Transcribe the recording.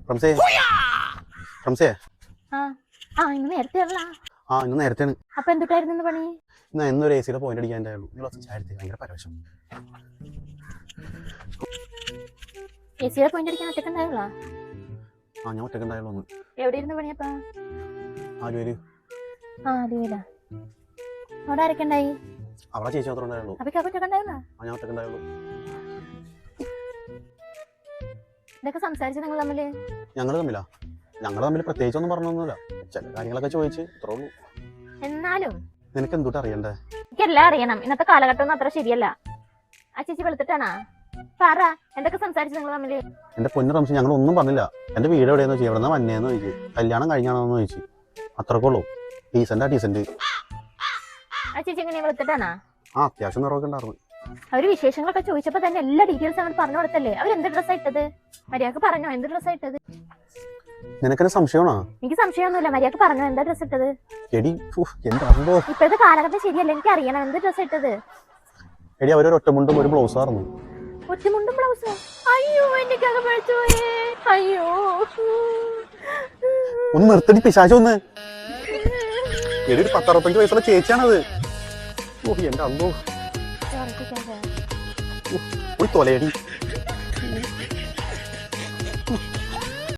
റംസേ റംസേ ഇന്ന് നേരത്തെ ഇന്ന് നേരത്തെയാണ്. അപ്പൊ എന്തുട്ടായിരുന്നു പണി? ഇന്ന് എന്നൊരു എ സിയുടെ പോയിന്റ് അടിക്കാനുണ്ടായുള്ളൂ. ഭയങ്കര പരവശം. എ സിയുടെ പോയിന്റ് അടിക്കാൻ ഒറ്റക്കുണ്ടായുള്ള? ഞാൻ ഒറ്റക്കുണ്ടായുള്ളൂ. ഒന്ന് എവിടെ ഇരുന്ന് പണിയപ്പാ? ആലുവയില്. ആലുവയിലാ? അവിടെ ആരൊക്കെ ഉണ്ടായി? അവിടെ ചേച്ചി മാത്രമേ ഉണ്ടായുള്ളൂ. ഞാൻ ഒറ്റക്കുണ്ടായുള്ളൂ. ഇതൊക്കെ സംസാരിച്ചു നിങ്ങൾ തമ്മില്? ഞങ്ങൾ തമ്മിൽ പ്രത്യേകിച്ചൊന്നും പറഞ്ഞൊന്നുമില്ല. ചില കാര്യങ്ങളൊക്കെ ചോദിച്ച് ഇത്രേ ഉള്ളൂ. എന്നാലും നിനക്ക് എന്തുട്ട് അറിയണ്ടേ? എനിക്കെല്ലാം അറിയണം. ഇന്നത്തെ കാലഘട്ടം ഒന്നും അത്ര ശരിയല്ല. ആ ചേച്ചി വെളുത്തിട്ടാണാ? പറ, എന്തൊക്കെ സംസാരിച്ചു നിങ്ങൾ തമ്മില്? എന്റെ പൊന്നു റംസി, ഞങ്ങൾ ഒന്നും പറഞ്ഞില്ല. എന്റെ വീട് എവിടെയെന്ന് ചോദിച്ചു, എവിടെ നിന്ന് വന്നേന്ന് ചോദിച്ചു, കല്യാണം കഴിഞ്ഞാണോന്ന് ചോദിച്ചു. അത്രക്കുള്ളൂ. ഡീസന്റ്. ആ ചേച്ചി എങ്ങനെയാ വെളുത്തിട്ടാണാ? അത്യാവശ്യം നിറവൊക്കെ ഉണ്ടായിരുന്നു. അവര് വിശേഷങ്ങളൊക്കെ ചോദിച്ചപ്പോ തന്നെ എല്ലാ ഡീറ്റെയിൽസ് അങ്ങോട്ട് പറഞ്ഞു കൊടുത്തല്ലേ? അവരെന്ത് ഡ്രസ്സാ ഇട്ടത്? മര്യാദക്ക് പറഞ്ഞോ, എന്ത് ഡ്രസ്സാ ഇട്ടത്? നിനക്കെന്നെ സംശയമാണോ? എനിക്ക് സംശയമൊന്നുമില്ല. മര്യാദക്ക് പറഞ്ഞോ, എന്താ ഡ്രസ് ഇട്ടത്? ഇപ്പോഴത്തെ കാലഘട്ടം ശരിയല്ല. എനിക്ക് അറിയണം, എന്ത് ഡ്രസ് ഇട്ടത്? എടി, അവരൊരു ഒറ്റമുണ്ടും ഒരു ബ്ലൗസ് ആയിരുന്നു. ഒറ്റമുണ്ടും ബ്ലൗസോ? അയ്യോ, എനിക്കത് പഠിച്ചുപോയേ. അയ്യോ, ഒന്ന് നിർത്തടി പിശാച്. ഒന്ന് എടി, ഒരു 10-65 വയസ്സുള്ള ചേച്ചിയാണത്. എന്റെ അമ്മോ, ഒരു തൊലയടി.